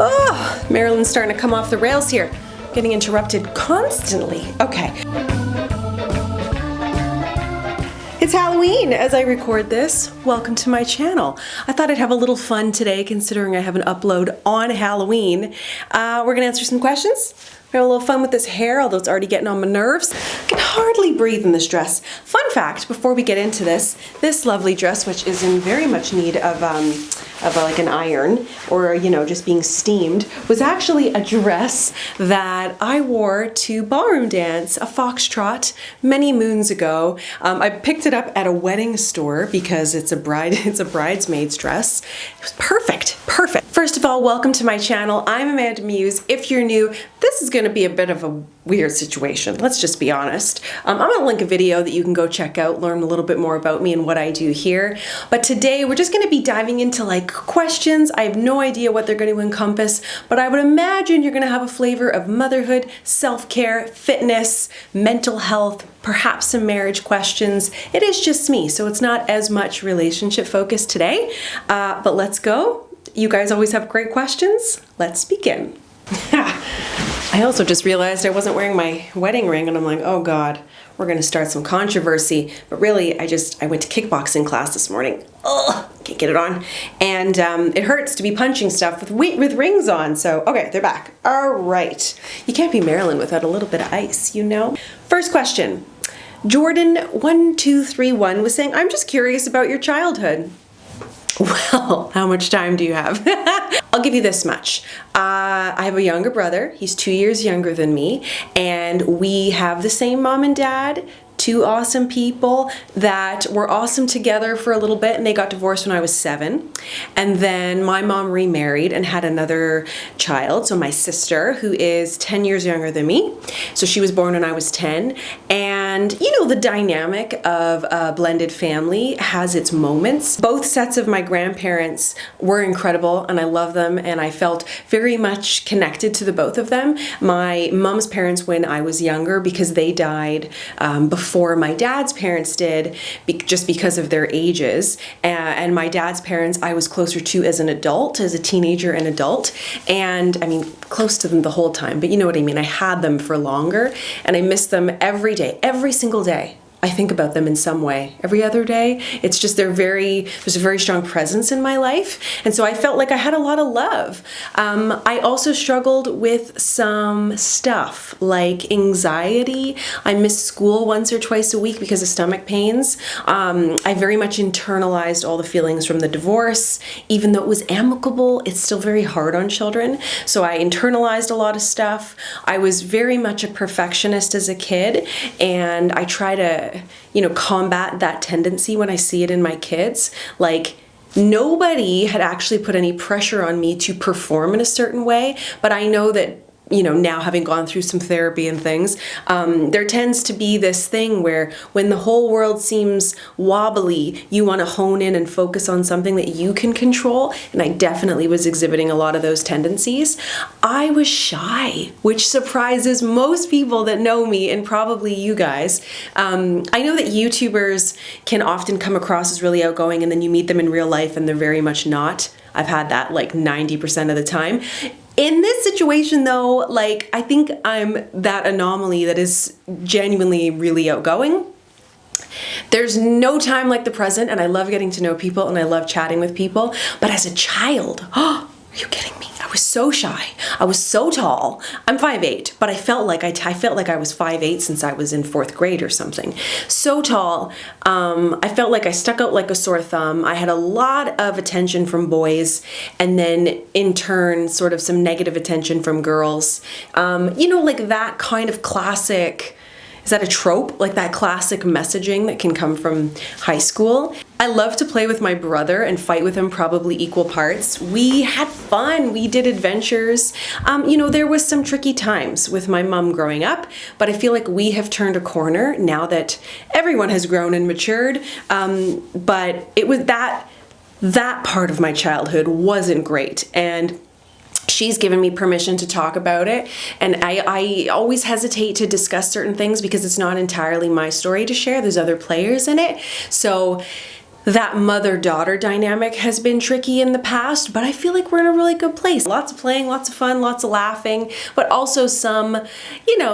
Oh, Marilyn's starting to come off the rails here. Getting interrupted constantly. Okay. It's Halloween as I record this. Welcome to my channel. I thought I'd have a little fun today considering I have an upload on Halloween. We're gonna answer some questions. We're having a little fun with this hair, although it's already getting on my nerves. I can hardly breathe in this dress. Fun fact, before we get into this lovely dress, which is in very much need of like an iron or, you know, just being steamed, was actually a dress that I wore to ballroom dance, a foxtrot, many moons ago. I picked it up at a wedding store because it's a bridesmaid's dress. It was perfect. First of all, welcome to my channel. I'm AmandaMuse. If you're new, this is gonna be a bit of a weird situation. Let's just be honest. I'm gonna link a video that you can go check out, learn a little bit more about me and what I do here. But today we're just gonna be diving into like questions. I have no idea what they're going to encompass, but I would imagine you're going to have a flavor of motherhood, self-care, fitness, mental health, perhaps some marriage questions. It is just me, so it's not as much relationship focused today, but let's go. You guys always have great questions. Let's begin. I also just realized I wasn't wearing my wedding ring and I'm like, oh God, we're gonna start some controversy. But really, I went to kickboxing class this morning. Ugh, can't get it on. And it hurts to be punching stuff with rings on. So, okay, they're back. All right. You can't be Marilyn without a little bit of ice, you know? First question. Jordan1231 was saying, I'm just curious about your childhood. Well, how much time do you have? I'll give you this much. I have a younger brother. He's 2 years younger than me, and we have the same mom and dad. Two awesome people that were awesome together for a little bit, and they got divorced when I was 7. And then my mom remarried and had another child, so my sister, who is 10 years younger than me. So she was born when I was 10. And you know, the dynamic of a blended family has its moments. Both sets of my grandparents were incredible, and I love them, and I felt very much connected to the both of them. My mom's parents when I was younger, because they died before my dad's parents did, just because of their ages. And my dad's parents I was closer to as an adult, as a teenager and adult. And I mean, close to them the whole time, but you know what I mean? I had them for longer, and I miss them every day, every single day. I think about them in some way. Every other day, it's just there's a very strong presence in my life. And so I felt like I had a lot of love. I also struggled with some stuff like anxiety. I missed school once or twice a week because of stomach pains. I very much internalized all the feelings from the divorce. Even though it was amicable, it's still very hard on children. So I internalized a lot of stuff. I was very much a perfectionist as a kid, and I try to combat that tendency when I see it in my kids. Like, nobody had actually put any pressure on me to perform in a certain way, but I know that, you know, now having gone through some therapy and things, there tends to be this thing where when the whole world seems wobbly, you want to hone in and focus on something that you can control. And I definitely was exhibiting a lot of those tendencies. I was shy, which surprises most people that know me, and probably you guys. I know that YouTubers can often come across as really outgoing, and then you meet them in real life and they're very much not. I've had that like 90% of the time. In this situation though, like, I think I'm that anomaly that is genuinely really outgoing. There's no time like the present, and I love getting to know people and I love chatting with people. But as a child, are you kidding me? I was so shy. I was so tall. I'm 5'8", but I felt like I was 5'8" since I was in 4th grade or something. So tall. I felt like I stuck out like a sore thumb. I had a lot of attention from boys, and then in turn, sort of some negative attention from girls. Like that kind of classic. Is that a trope? Like that classic messaging that can come from high school. I love to play with my brother and fight with him probably equal parts. We had fun. We did adventures. There was some tricky times with my mom growing up, but I feel like we have turned a corner now that everyone has grown and matured. But it was that part of my childhood wasn't great. And she's given me permission to talk about it, and I always hesitate to discuss certain things because it's not entirely my story to share. There's other players in it. So That mother-daughter dynamic has been tricky in the past, but I feel like we're in a really good place. Lots of playing, lots of fun, lots of laughing, but also some,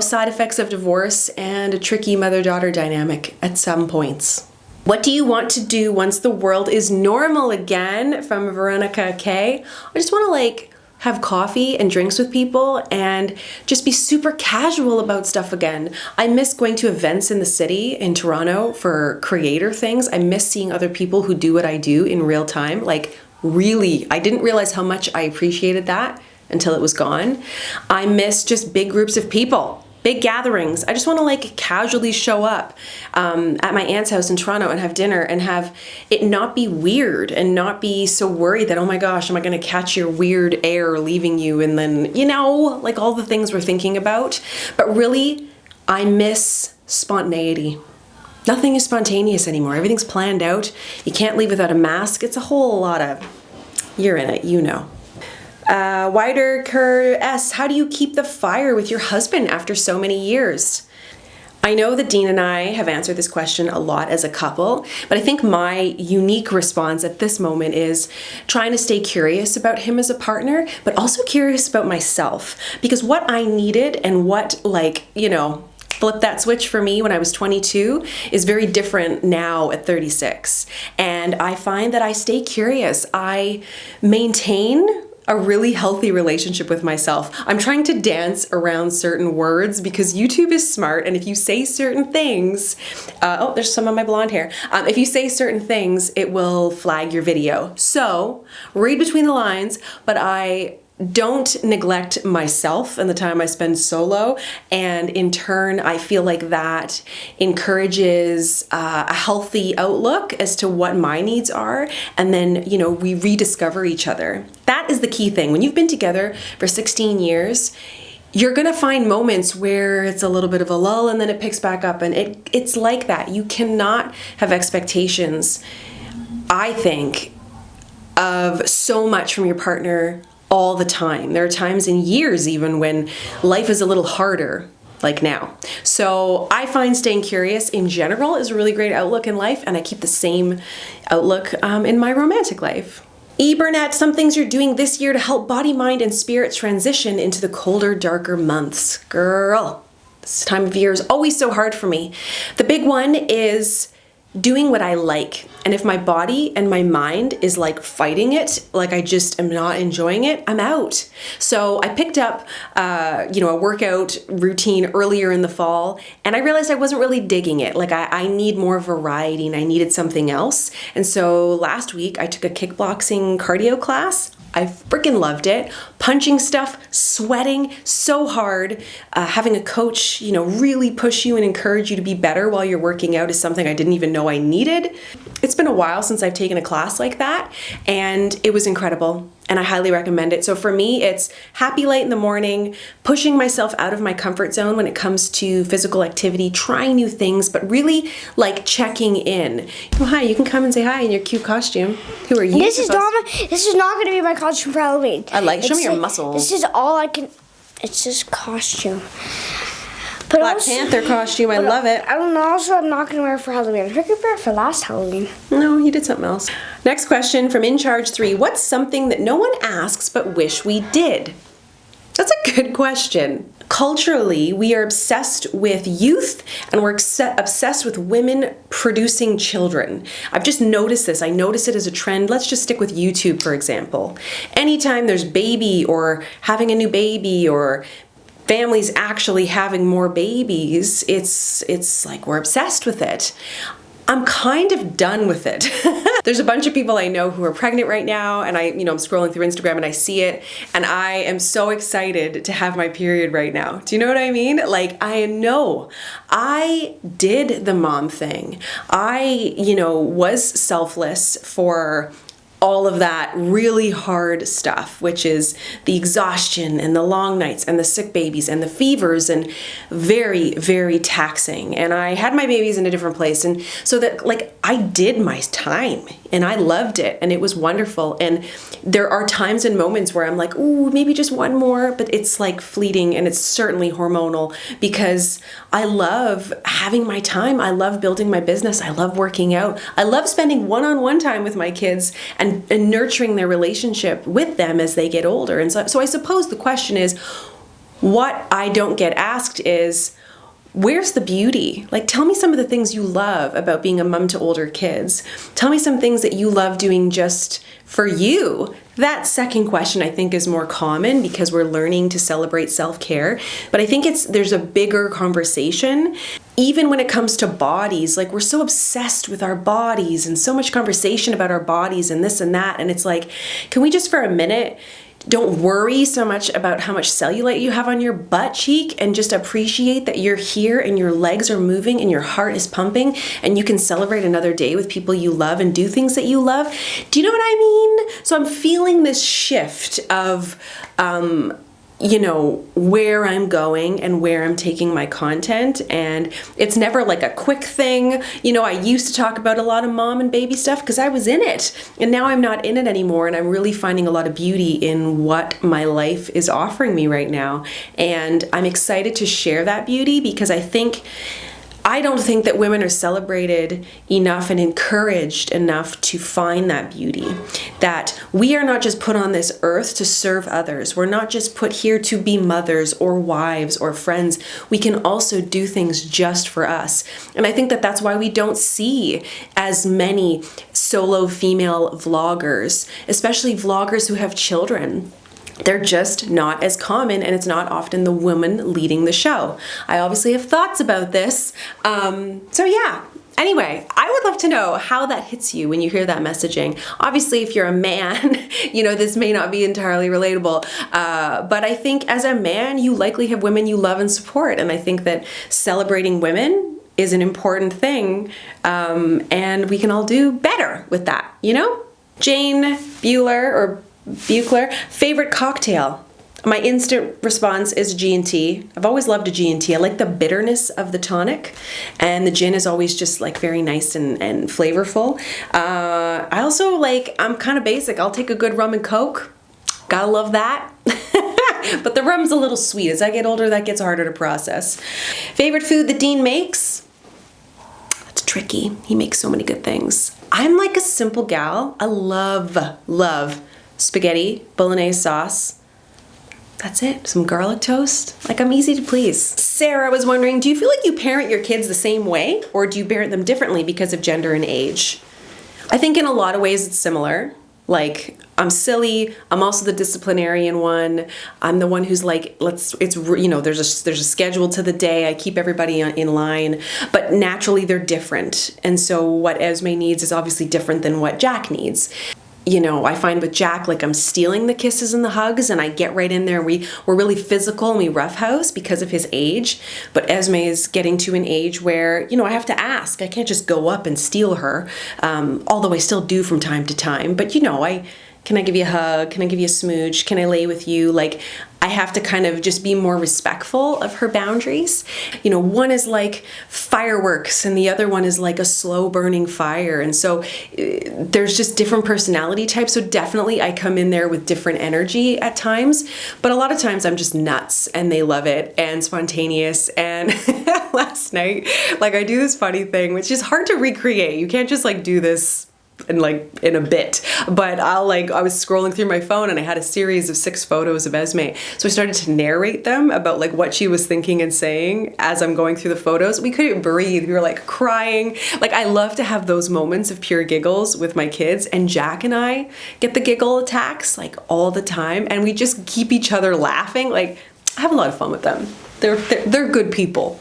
side effects of divorce and a tricky mother-daughter dynamic at some points. What do you want to do once the world is normal again? From Veronica K. I just want to have coffee and drinks with people and just be super casual about stuff again. I miss going to events in the city in Toronto for creator things. I miss seeing other people who do what I do in real time. Really, I didn't realize how much I appreciated that until it was gone. I miss just big groups of people. Big gatherings. I just want to casually show up at my aunt's house in Toronto and have dinner and have it not be weird and not be so worried that, oh my gosh, am I going to catch your weird air leaving you? And then, all the things we're thinking about. But really, I miss spontaneity. Nothing is spontaneous anymore. Everything's planned out. You can't leave without a mask. It's a whole lot of, you're in it, Wider Kerr S, how do you keep the fire with your husband after so many years? I know that Dean and I have answered this question a lot as a couple, but I think my unique response at this moment is trying to stay curious about him as a partner, but also curious about myself. Because what I needed and what, flipped that switch for me when I was 22 is very different now at 36. And I find that I stay curious. I maintain a really healthy relationship with myself. I'm trying to dance around certain words because YouTube is smart, and if you say certain things, there's some of my blonde hair. If you say certain things, it will flag your video. So read between the lines, but I don't neglect myself and the time I spend solo, and in turn I feel like that encourages a healthy outlook as to what my needs are, and then we rediscover each other. That is the key thing. When you've been together for 16 years, you're gonna find moments where it's a little bit of a lull and then it picks back up, and it's like that. You cannot have expectations, I think, of so much from your partner all the time. There are times in years even when life is a little harder, like now. So I find staying curious in general is a really great outlook in life, and I keep the same outlook in my romantic life. E. Burnett, some things you're doing this year to help body, mind, and spirit transition into the colder, darker months. Girl, this time of year is always so hard for me. The big one is doing what I like. And if my body and my mind is fighting it, I just am not enjoying it, I'm out. So I picked up, a workout routine earlier in the fall, and I realized I wasn't really digging it. I need more variety and I needed something else. And so last week I took a kickboxing cardio class. I freaking loved it. Punching stuff, sweating so hard, having a coach, really push you and encourage you to be better while you're working out is something I didn't even know I needed. It's been a while since I've taken a class like that, and it was incredible, and I highly recommend it. So for me, it's happy late in the morning, pushing myself out of my comfort zone when it comes to physical activity, trying new things, but really checking in. Oh, hi, you can come and say hi in your cute costume. Who are you? This is not going to be my costume for Halloween. Show me your muscles. This is all I can. It's just costume. But Black Panther costume, I love it. I'm not going to wear it for Halloween. I think I wore it for last Halloween. No, you did something else. Next question from In Charge 3. What's something that no one asks but wish we did? That's a good question. Culturally, we are obsessed with youth, and we're obsessed with women producing children. I've just noticed this. I notice it as a trend. Let's just stick with YouTube, for example. Anytime there's baby or having a new baby or families actually having more babies, it's like we're obsessed with it. I'm kind of done with it. There's a bunch of people I know who are pregnant right now, and I'm scrolling through Instagram and I see it, and I am so excited to have my period right now. Do you know what I mean? I know I did the mom thing. I, was selfless for all of that really hard stuff, which is the exhaustion and the long nights and the sick babies and the fevers, and very, very taxing. And I had my babies in a different place. And so that I did my time And I loved it, and it was wonderful. And there are times and moments where I'm like, ooh, maybe just one more, but it's like fleeting, and it's certainly hormonal, because I love having my time. I love building my business. I love working out. I love spending one-on-one time with my kids and nurturing their relationship with them as they get older. And so I suppose the question is, what I don't get asked is, where's the beauty? Like, tell me some of the things you love about being a mom to older kids. Tell me some things that you love doing just for you. That second question, I think, is more common because we're learning to celebrate self-care. But I think there's a bigger conversation. Even when it comes to bodies, like, we're so obsessed with our bodies and so much conversation about our bodies and this and that. And it's like, can we just for a minute don't worry so much about how much cellulite you have on your butt cheek and just appreciate that you're here and your legs are moving and your heart is pumping and you can celebrate another day with people you love and do things that you love? Do you know what I mean? So I'm feeling this shift of, where I'm going and where I'm taking my content. And it's never like a quick thing. I used to talk about a lot of mom and baby stuff because I was in it. And now I'm not in it anymore. And I'm really finding a lot of beauty in what my life is offering me right now. And I'm excited to share that beauty because I don't think that women are celebrated enough and encouraged enough to find that beauty. That we are not just put on this earth to serve others. We're not just put here to be mothers or wives or friends. We can also do things just for us. And I think that that's why we don't see as many solo female vloggers, especially vloggers who have children. They're just not as common, and it's not often the woman leading the show. I obviously have thoughts about this. So yeah. Anyway, I would love to know how that hits you when you hear that messaging. Obviously, if you're a man, this may not be entirely relatable. But I think as a man, you likely have women you love and support. And I think that celebrating women is an important thing. And we can all do better with that, Jane Buechler, favorite cocktail. My instant response is G&T. I've always loved a G&T. I like the bitterness of the tonic, and the gin is always just like very nice and flavorful. I also I'm kind of basic. I'll take a good rum and coke. Gotta love that. But the rum's a little sweet. As I get older, that gets harder to process. Favorite food that Dean makes? That's tricky. He makes so many good things. I'm like a simple gal. I love spaghetti, bolognese sauce. That's it. Some garlic toast. I'm easy to please. Sarah was wondering, do you feel like you parent your kids the same way, or do you parent them differently because of gender and age? I think in a lot of ways it's similar. I'm silly. I'm also the disciplinarian one. I'm the one who's there's a schedule to the day. I keep everybody in line, but naturally they're different. And so what Esme needs is obviously different than what Jack needs. I find with Jack, I'm stealing the kisses and the hugs, and I get right in there. We're really physical and we roughhouse because of his age. But Esme is getting to an age where, I have to ask. I can't just go up and steal her, although I still do from time to time. But, can I give you a hug? Can I give you a smooch? Can I lay with you? I have to kind of just be more respectful of her boundaries. One is like fireworks and the other one is like a slow burning fire. And so there's just different personality types. So definitely I come in there with different energy at times, but a lot of times I'm just nuts and they love it and spontaneous. And last night, I do this funny thing, which is hard to recreate. You can't just do this in a bit, but I was scrolling through my phone and I had a series of 6 photos of Esme. So I started to narrate them about what she was thinking and saying as I'm going through the photos. We couldn't breathe. We were crying. I love to have those moments of pure giggles with my kids, and Jack and I get the giggle attacks all the time, and we just keep each other laughing. I have a lot of fun with them. They're good people.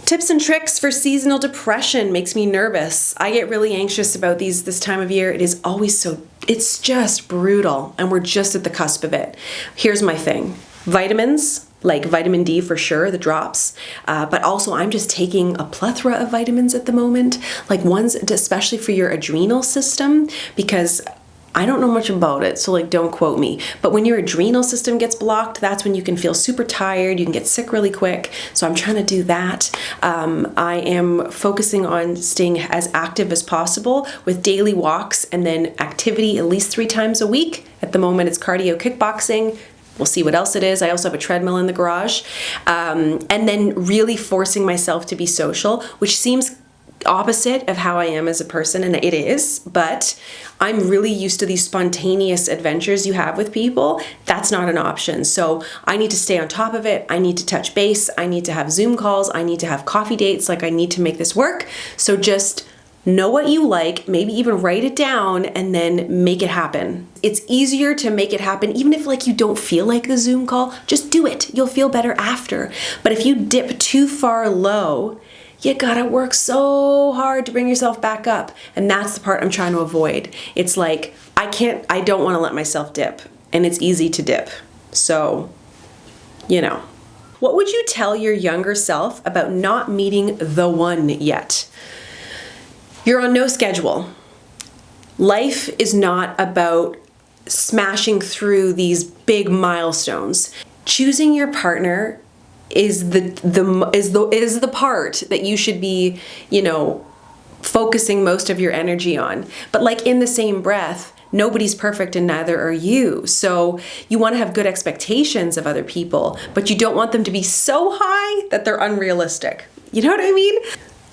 Tips and tricks for seasonal depression makes me nervous. I get really anxious about this time of year. It is always it's just brutal, and we're just at the cusp of it. Here's my thing. Vitamins, like vitamin D for sure, the drops, but also I'm just taking a plethora of vitamins at the moment, ones especially for your adrenal system, because I don't know much about it, so like don't quote me. But when your adrenal system gets blocked, that's when you can feel super tired, you can get sick really quick. So I'm trying to do that. I am focusing on staying as active as possible with daily walks and then activity at least 3 times a week. At the moment it's cardio kickboxing. We'll see what else it is. I also have a treadmill in the garage. And then really forcing myself to be social, which seems opposite of how I am as a person, and it is, but I'm really used to these spontaneous adventures you have with people. That's not an option. So I need to stay on top of it. I need to touch base. I need to have Zoom calls. I need to have coffee dates. Like, I need to make this work. So just know what you like, maybe even write it down and then make it happen. It's easier to make it happen even if like you don't feel like the Zoom call, just do it. You'll feel better after. But if you dip too far low, you gotta work so hard to bring yourself back up. And that's the part I'm trying to avoid. It's like, I don't wanna let myself dip, and it's easy to dip. So, you know. What would you tell your younger self about not meeting the one yet? You're on no schedule. Life is not about smashing through these big milestones. Choosing your partner is the part that you should be, focusing most of your energy on. But like, in the same breath, nobody's perfect and neither are you. So you want to have good expectations of other people, but you don't want them to be so high that they're unrealistic. You know what I mean?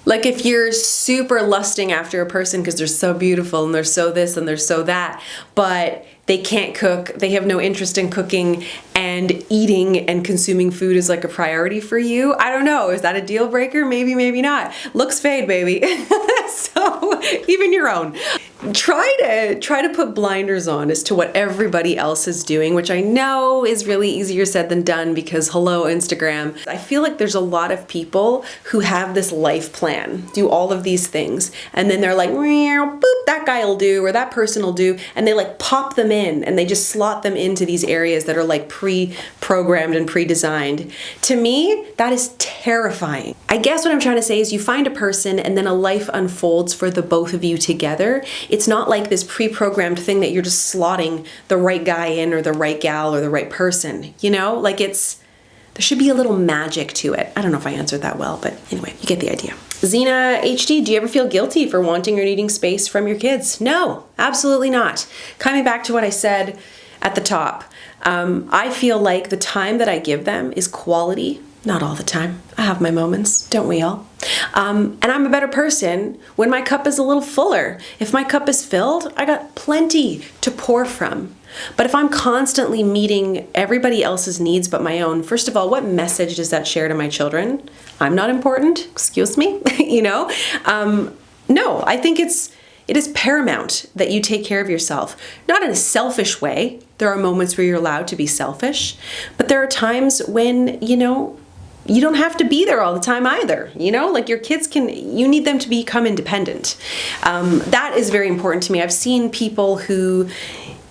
Like, if you're super lusting after a person because they're so beautiful and they're so this and they're so that, but they can't cook, they have no interest in cooking, and eating and consuming food is like a priority for you, I don't know, is that a deal breaker? Maybe, maybe not. Looks fade, baby. So even your own. Try to put blinders on as to what everybody else is doing, which I know is really easier said than done because hello, Instagram. I feel like there's a lot of people who have this life plan, do all of these things, and then they're like, boop, that guy will do, or that person will do, and they like pop them in and they just slot them into these areas that are like pre-programmed and pre-designed. To me, that is terrifying. I guess what I'm trying to say is you find a person and then a life unfolds for the both of you together. It's not like this pre-programmed thing that you're just slotting the right guy in or the right gal or the right person, Like, there should be a little magic to it. I don't know if I answered that well, but anyway, you get the idea. Zena HD, do you ever feel guilty for wanting or needing space from your kids? No, absolutely not. Coming back to what I said at the top, I feel like the time that I give them is quality. Not all the time. I have my moments, don't we all? And I'm a better person when my cup is a little fuller. If my cup is filled, I got plenty to pour from. But if I'm constantly meeting everybody else's needs but my own, first of all, what message does that share to my children? I'm not important, excuse me, No, I think it is paramount that you take care of yourself. Not in a selfish way. There are moments where you're allowed to be selfish, but there are times when, you don't have to be there all the time either, like your kids you need them to become independent. That is very important to me. I've seen people who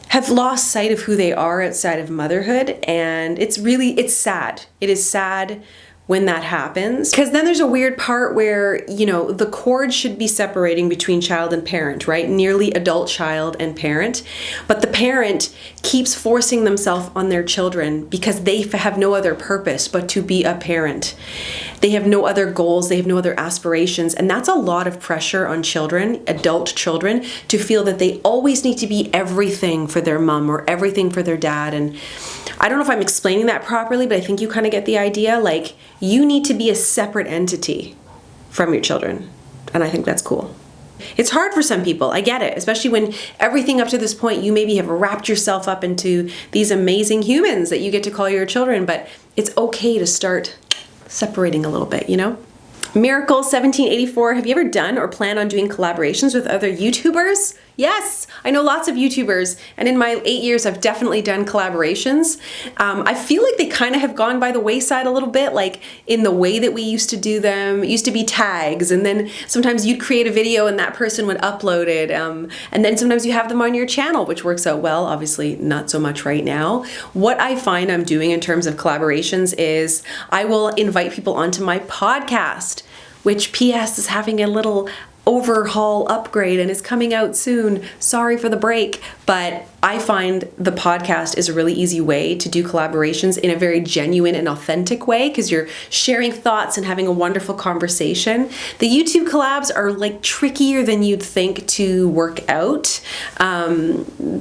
have lost sight of who they are outside of motherhood, and it's sad. It is sad when that happens, because then there's a weird part where, the cord should be separating between child and parent, right? Nearly adult child and parent. But the parent keeps forcing themselves on their children because they have no other purpose but to be a parent. They have no other goals, they have no other aspirations, and that's a lot of pressure on children, adult children, to feel that they always need to be everything for their mom or everything for their dad. And I don't know if I'm explaining that properly, but I think you kind of get the idea. Like, you need to be a separate entity from your children, and I think that's cool. It's hard for some people, I get it, especially when everything up to this point you maybe have wrapped yourself up into these amazing humans that you get to call your children, but it's okay to start separating a little bit, Miracle 1784, have you ever done or plan on doing collaborations with other YouTubers? Yes, I know lots of YouTubers, and in my 8 years, I've definitely done collaborations. I feel like they kind of have gone by the wayside a little bit, like in the way that we used to do them. It used to be tags, and then sometimes you'd create a video and that person would upload it, and then sometimes you have them on your channel, which works out well. Obviously, not so much right now. What I find I'm doing in terms of collaborations is I will invite people onto my podcast, which PS is having a little overhaul upgrade and is coming out soon. Sorry for the break, but I find the podcast is a really easy way to do collaborations in a very genuine and authentic way because you're sharing thoughts and having a wonderful conversation. The YouTube collabs are like trickier than you'd think to work out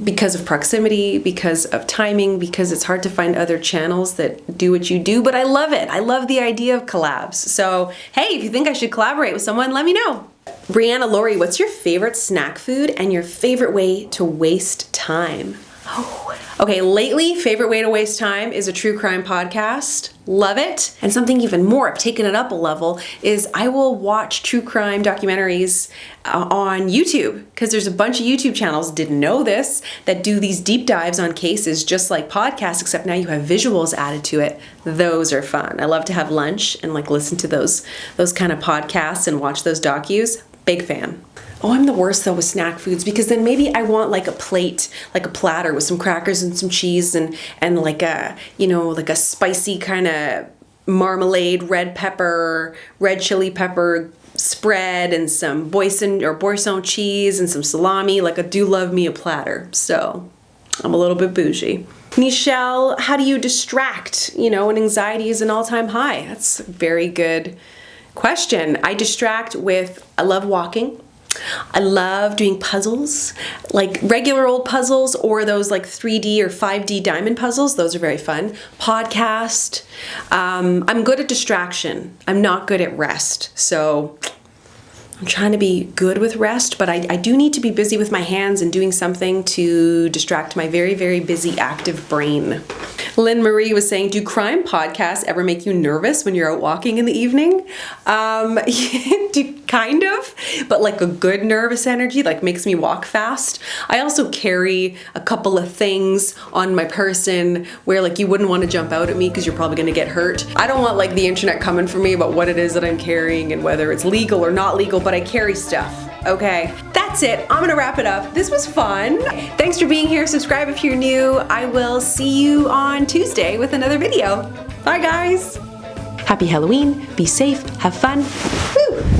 because of proximity, because of timing, because it's hard to find other channels that do what you do, but I love it. I love the idea of collabs. So, hey, if you think I should collaborate with someone, let me know. Brianna Laurie, what's your favorite snack food and your favorite way to waste time? Oh, okay, lately, favorite way to waste time is a true crime podcast. Love it. And something even more, I've taken it up a level, is I will watch true crime documentaries on YouTube because there's a bunch of YouTube channels, didn't know this, that do these deep dives on cases just like podcasts, except now you have visuals added to it. Those are fun. I love to have lunch and like listen to those kind of podcasts and watch those docus. Big fan. Oh, I'm the worst though with snack foods because then maybe I want like a plate, like a platter with some crackers and some cheese and like a, you know, like a spicy kind of marmalade, red chili pepper spread and some boursin cheese and some salami. Like I do love me a platter. So I'm a little bit bougie. Nichelle, how do you distract, you know, when anxiety is an all-time high? That's a very good question. I distract with, I love walking. I love doing puzzles, like regular old puzzles or those like 3D or 5D diamond puzzles. Those are very fun. Podcast. I'm good at distraction. I'm not good at rest. So I'm trying to be good with rest, but I do need to be busy with my hands and doing something to distract my very, very busy, active brain. Lynn Marie was saying, do crime podcasts ever make you nervous when you're out walking in the evening? Kind of, but like a good nervous energy, like makes me walk fast. I also carry a couple of things on my person where like you wouldn't want to jump out at me because you're probably going to get hurt. I don't want like the internet coming for me about what it is that I'm carrying and whether it's legal or not legal, but I carry stuff. Okay, that's it. I'm gonna wrap it up. This was fun. Thanks for being here. Subscribe if you're new. I will see you on Tuesday with another video. Bye guys. Happy Halloween. Be safe. Have fun. Woo!